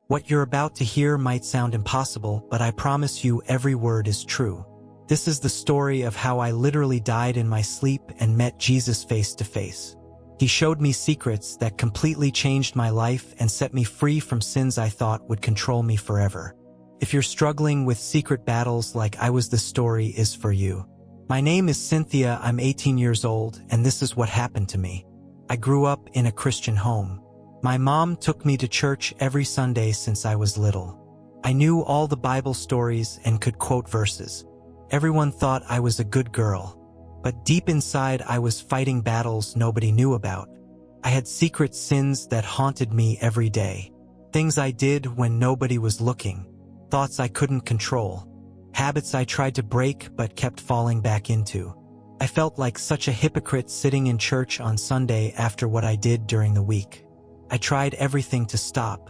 What you're about to hear might sound impossible, but I promise you every word is true. This is the story of how I literally died in my sleep and met Jesus face to face. He showed me secrets that completely changed my life and set me free from sins I thought would control me forever. If you're struggling with secret battles like I was, this story is for you. My name is Cynthia, I'm 18 years old, and this is what happened to me. I grew up in a Christian home. My mom took me to church every Sunday since I was little. I knew all the Bible stories and could quote verses. Everyone thought I was a good girl. But deep inside I was fighting battles nobody knew about. I had secret sins that haunted me every day. Things I did when nobody was looking. Thoughts I couldn't control. Habits I tried to break but kept falling back into. I felt like such a hypocrite sitting in church on Sunday after what I did during the week. I tried everything to stop.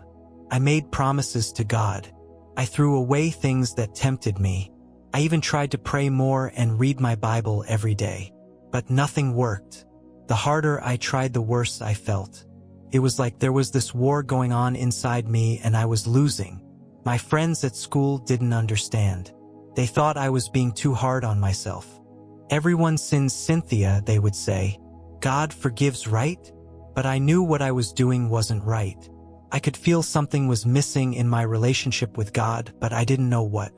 I made promises to God. I threw away things that tempted me. I even tried to pray more and read my Bible every day. But nothing worked. The harder I tried, the worse I felt. It was like there was this war going on inside me and I was losing. My friends at school didn't understand. They thought I was being too hard on myself. Everyone sins, Cynthia, they would say. God forgives, right? But I knew what I was doing wasn't right. I could feel something was missing in my relationship with God, but I didn't know what.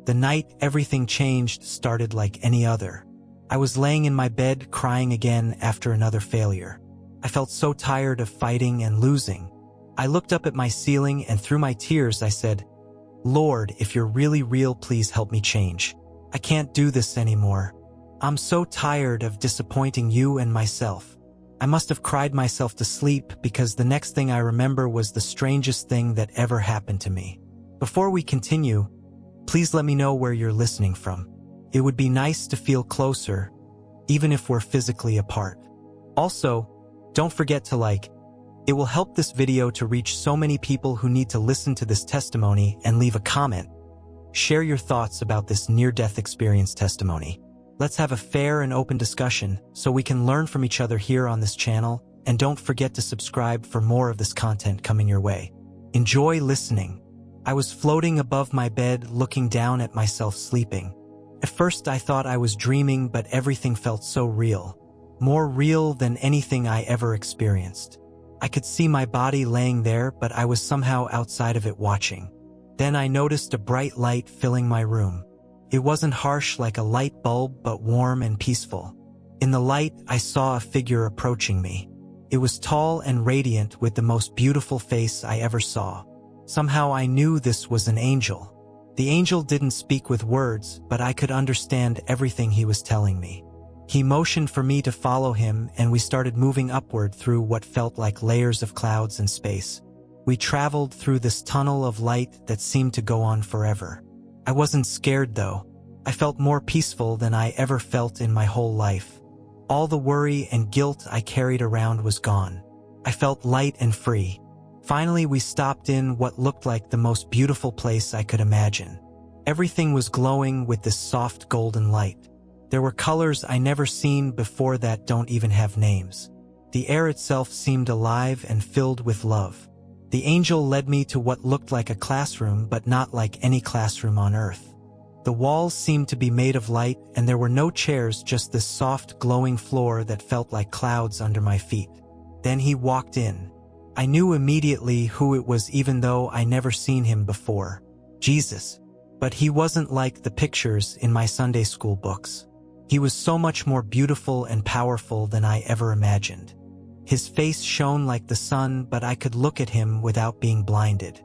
The night everything changed started like any other. I was laying in my bed crying again after another failure. I felt so tired of fighting and losing. I looked up at my ceiling and through my tears I said, Lord, if you're really real, please help me change. I can't do this anymore. I'm so tired of disappointing you and myself. I must have cried myself to sleep because the next thing I remember was the strangest thing that ever happened to me. Before we continue, please let me know where you're listening from. It would be nice to feel closer, even if we're physically apart. Also, don't forget to like. It will help this video to reach so many people who need to listen to this testimony, and leave a comment. Share your thoughts about this near-death experience testimony. Let's have a fair and open discussion so we can learn from each other here on this channel, and don't forget to subscribe for more of this content coming your way. Enjoy listening. I was floating above my bed looking down at myself sleeping. At first I thought I was dreaming, but everything felt so real. More real than anything I ever experienced. I could see my body laying there, but I was somehow outside of it watching. Then I noticed a bright light filling my room. It wasn't harsh like a light bulb, but warm and peaceful. In the light, I saw a figure approaching me. It was tall and radiant with the most beautiful face I ever saw. Somehow I knew this was an angel. The angel didn't speak with words, but I could understand everything he was telling me. He motioned for me to follow him, and we started moving upward through what felt like layers of clouds and space. We traveled through this tunnel of light that seemed to go on forever. I wasn't scared though. I felt more peaceful than I ever felt in my whole life. All the worry and guilt I carried around was gone. I felt light and free. Finally, we stopped in what looked like the most beautiful place I could imagine. Everything was glowing with this soft golden light. There were colors I never seen before that don't even have names. The air itself seemed alive and filled with love. The angel led me to what looked like a classroom, but not like any classroom on earth. The walls seemed to be made of light, and there were no chairs, just this soft, glowing floor that felt like clouds under my feet. Then he walked in. I knew immediately who it was, even though I never seen him before. Jesus. But he wasn't like the pictures in my Sunday school books. He was so much more beautiful and powerful than I ever imagined. His face shone like the sun, but I could look at him without being blinded.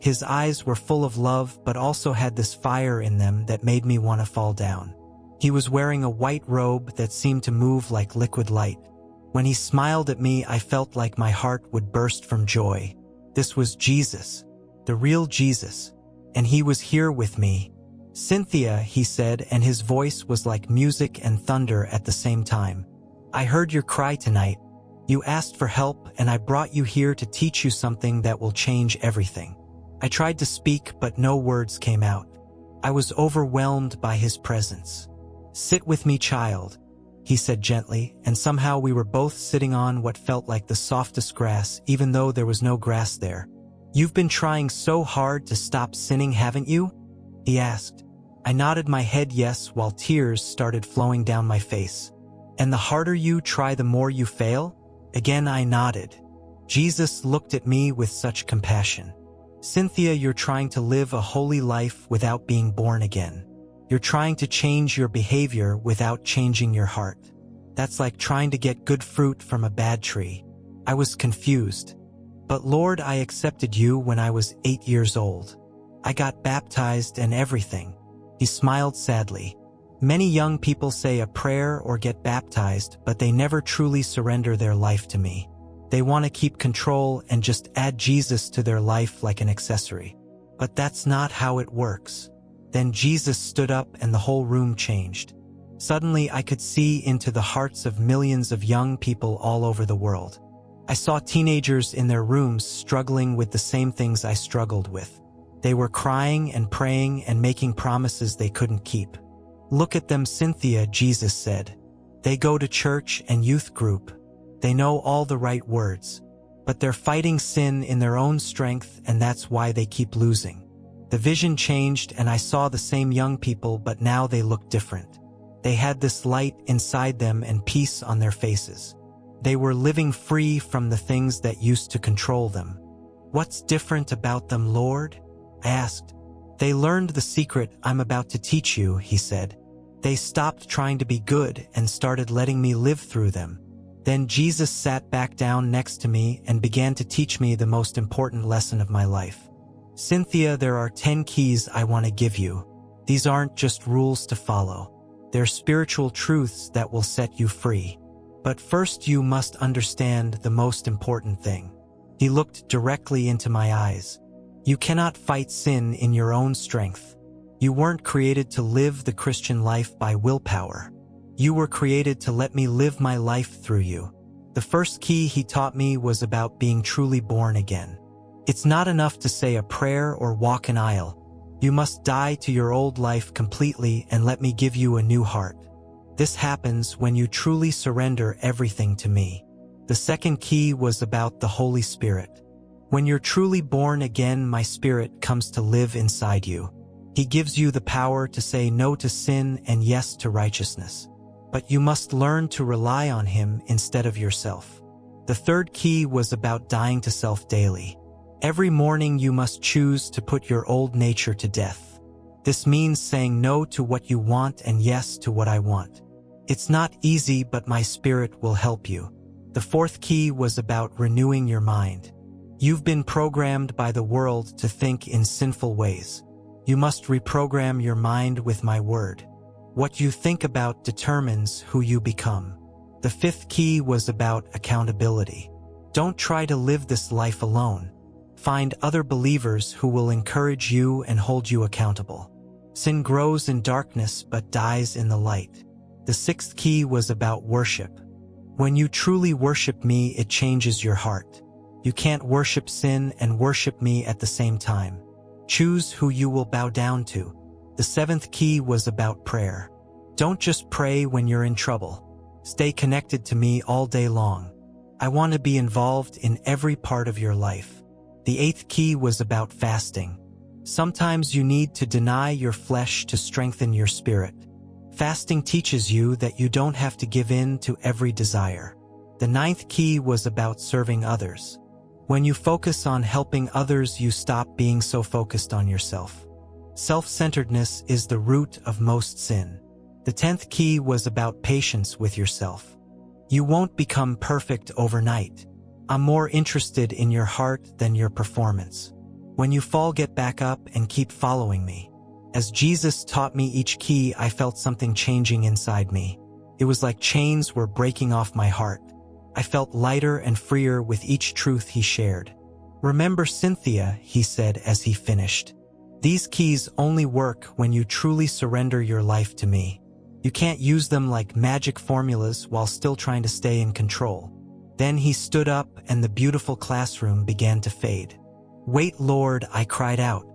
His eyes were full of love, but also had this fire in them that made me want to fall down. He was wearing a white robe that seemed to move like liquid light. When he smiled at me, I felt like my heart would burst from joy. This was Jesus, the real Jesus, and he was here with me. Cynthia, he said, and his voice was like music and thunder at the same time. I heard your cry tonight. You asked for help, and I brought you here to teach you something that will change everything. I tried to speak, but no words came out. I was overwhelmed by his presence. Sit with me, child, he said gently, and somehow we were both sitting on what felt like the softest grass, even though there was no grass there. You've been trying so hard to stop sinning, haven't you? He asked. I nodded my head yes while tears started flowing down my face. And the harder you try, the more you fail? Again I nodded. Jesus looked at me with such compassion. Cynthia, you're trying to live a holy life without being born again. You're trying to change your behavior without changing your heart. That's like trying to get good fruit from a bad tree. I was confused. But Lord, I accepted you when I was 8 years old. I got baptized and everything. He smiled sadly. Many young people say a prayer or get baptized, but they never truly surrender their life to me. They want to keep control and just add Jesus to their life like an accessory. But that's not how it works. Then Jesus stood up and the whole room changed. Suddenly I could see into the hearts of millions of young people all over the world. I saw teenagers in their rooms struggling with the same things I struggled with. They were crying and praying and making promises they couldn't keep. Look at them, Cynthia, Jesus said. They go to church and youth group. They know all the right words. But they're fighting sin in their own strength, and that's why they keep losing. The vision changed and I saw the same young people, but now they looked different. They had this light inside them and peace on their faces. They were living free from the things that used to control them. What's different about them, Lord? I asked. They learned the secret I'm about to teach you, he said. They stopped trying to be good and started letting me live through them. Then Jesus sat back down next to me and began to teach me the most important lesson of my life. Cynthia, there are 10 keys I want to give you. These aren't just rules to follow. They're spiritual truths that will set you free. But first you must understand the most important thing. He looked directly into my eyes. You cannot fight sin in your own strength. You weren't created to live the Christian life by willpower. You were created to let me live my life through you. The first key he taught me was about being truly born again. It's not enough to say a prayer or walk an aisle. You must die to your old life completely and let me give you a new heart. This happens when you truly surrender everything to me. The second key was about the Holy Spirit. When you're truly born again, my Spirit comes to live inside you. He gives you the power to say no to sin and yes to righteousness. But you must learn to rely on Him instead of yourself. The third key was about dying to self daily. Every morning you must choose to put your old nature to death. This means saying no to what you want and yes to what I want. It's not easy, but my Spirit will help you. The fourth key was about renewing your mind. You've been programmed by the world to think in sinful ways. You must reprogram your mind with my word. What you think about determines who you become. The fifth key was about accountability. Don't try to live this life alone. Find other believers who will encourage you and hold you accountable. Sin grows in darkness but dies in the light. The sixth key was about worship. When you truly worship me, it changes your heart. You can't worship sin and worship me at the same time. Choose who you will bow down to. The seventh key was about prayer. Don't just pray when you're in trouble. Stay connected to me all day long. I want to be involved in every part of your life. The eighth key was about fasting. Sometimes you need to deny your flesh to strengthen your spirit. Fasting teaches you that you don't have to give in to every desire. The ninth key was about serving others. When you focus on helping others, you stop being so focused on yourself. Self-centeredness is the root of most sin. The 10th key was about patience with yourself. You won't become perfect overnight. I'm more interested in your heart than your performance. When you fall, get back up and keep following me. As Jesus taught me each key, I felt something changing inside me. It was like chains were breaking off my heart. I felt lighter and freer with each truth he shared. Remember, Cynthia, he said as he finished. These keys only work when you truly surrender your life to me. You can't use them like magic formulas while still trying to stay in control. Then he stood up and the beautiful classroom began to fade. Wait, Lord, I cried out.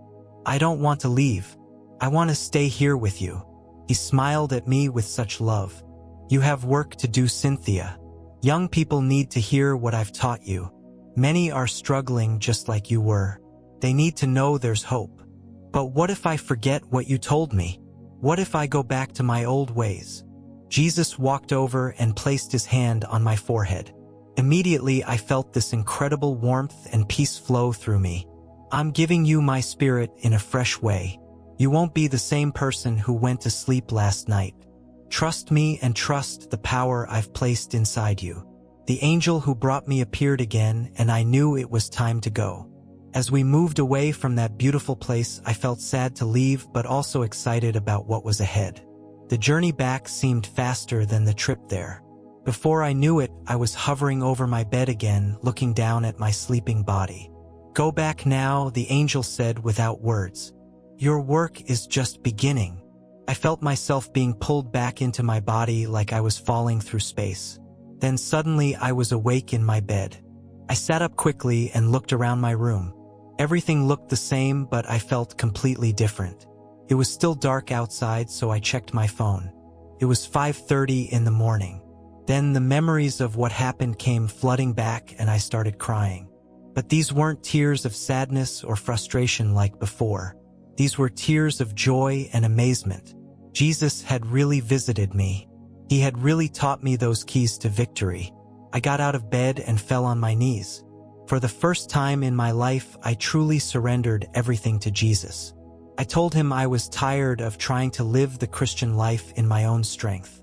I don't want to leave. I want to stay here with you. He smiled at me with such love. You have work to do, Cynthia. Young people need to hear what I've taught you. Many are struggling just like you were. They need to know there's hope. But what if I forget what you told me? What if I go back to my old ways? Jesus walked over and placed his hand on my forehead. Immediately, I felt this incredible warmth and peace flow through me. I'm giving you my spirit in a fresh way. You won't be the same person who went to sleep last night. Trust me and trust the power I've placed inside you. The angel who brought me appeared again, and I knew it was time to go. As we moved away from that beautiful place, I felt sad to leave, but also excited about what was ahead. The journey back seemed faster than the trip there. Before I knew it, I was hovering over my bed again, looking down at my sleeping body. Go back now, the angel said without words. Your work is just beginning. I felt myself being pulled back into my body like I was falling through space. Then suddenly I was awake in my bed. I sat up quickly and looked around my room. Everything looked the same, but I felt completely different. It was still dark outside, so I checked my phone. It was 5:30 in the morning. Then the memories of what happened came flooding back and I started crying. But these weren't tears of sadness or frustration like before. These were tears of joy and amazement. Jesus had really visited me. He had really taught me those keys to victory. I got out of bed and fell on my knees. For the first time in my life, I truly surrendered everything to Jesus. I told him I was tired of trying to live the Christian life in my own strength.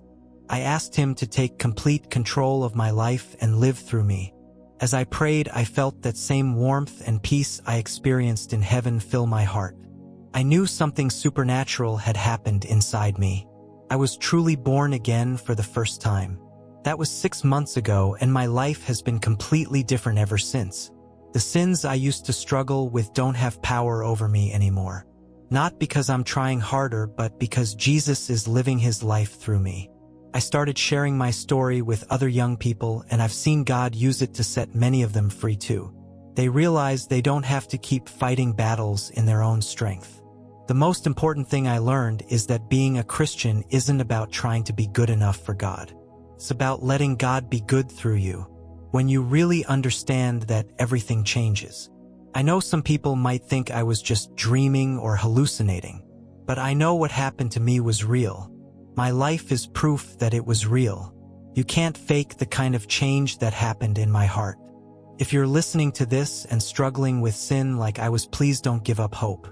I asked him to take complete control of my life and live through me. As I prayed, I felt that same warmth and peace I experienced in heaven fill my heart. I knew something supernatural had happened inside me. I was truly born again for the first time. That was 6 months ago, and my life has been completely different ever since. The sins I used to struggle with don't have power over me anymore. Not because I'm trying harder, but because Jesus is living his life through me. I started sharing my story with other young people, and I've seen God use it to set many of them free too. They realize they don't have to keep fighting battles in their own strength. The most important thing I learned is that being a Christian isn't about trying to be good enough for God. It's about letting God be good through you. When you really understand that, everything changes. I know some people might think I was just dreaming or hallucinating, but I know what happened to me was real. My life is proof that it was real. You can't fake the kind of change that happened in my heart. If you're listening to this and struggling with sin like I was, please don't give up hope.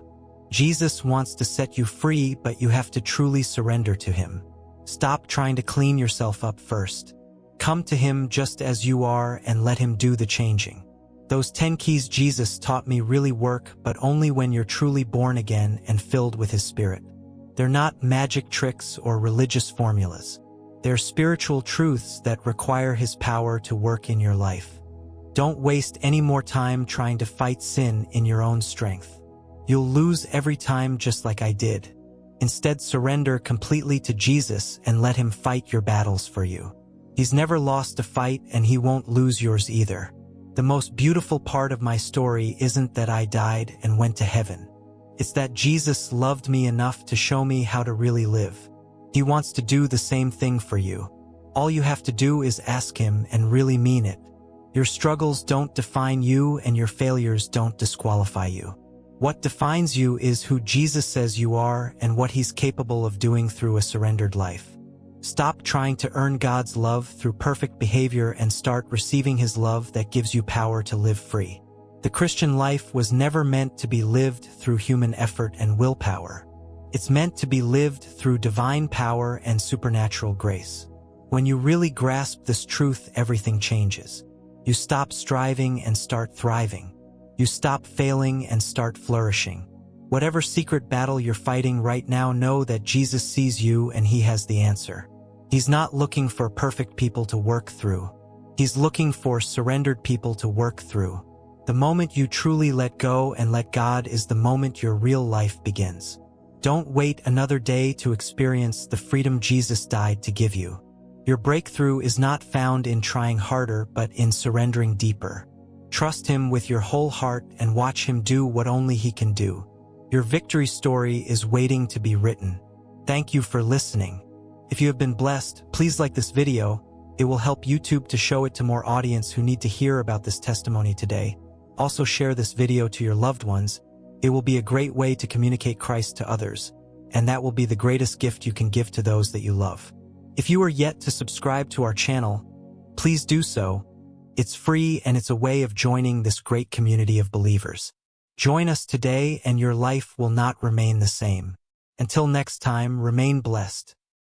Jesus wants to set you free, but you have to truly surrender to him. Stop trying to clean yourself up first. Come to him just as you are and let him do the changing. Those 10 keys Jesus taught me really work, but only when you're truly born again and filled with his spirit. They're not magic tricks or religious formulas. They're spiritual truths that require his power to work in your life. Don't waste any more time trying to fight sin in your own strength. You'll lose every time, just like I did. Instead, surrender completely to Jesus and let him fight your battles for you. He's never lost a fight, and he won't lose yours either. The most beautiful part of my story isn't that I died and went to heaven. It's that Jesus loved me enough to show me how to really live. He wants to do the same thing for you. All you have to do is ask him and really mean it. Your struggles don't define you, and your failures don't disqualify you. What defines you is who Jesus says you are and what he's capable of doing through a surrendered life. Stop trying to earn God's love through perfect behavior and start receiving his love that gives you power to live free. The Christian life was never meant to be lived through human effort and willpower. It's meant to be lived through divine power and supernatural grace. When you really grasp this truth, everything changes. You stop striving and start thriving. You stop failing and start flourishing. Whatever secret battle you're fighting right now, know that Jesus sees you and he has the answer. He's not looking for perfect people to work through. He's looking for surrendered people to work through. The moment you truly let go and let God is the moment your real life begins. Don't wait another day to experience the freedom Jesus died to give you. Your breakthrough is not found in trying harder, but in surrendering deeper. Trust him with your whole heart and watch him do what only he can do. Your victory story is waiting to be written. Thank you for listening. If you have been blessed, please like this video. It will help YouTube to show it to more audience who need to hear about this testimony today. Also share this video to your loved ones. It will be a great way to communicate Christ to others, and that will be the greatest gift you can give to those that you love. If you are yet to subscribe to our channel, please do so. It's free and it's a way of joining this great community of believers. Join us today and your life will not remain the same. Until next time, remain blessed.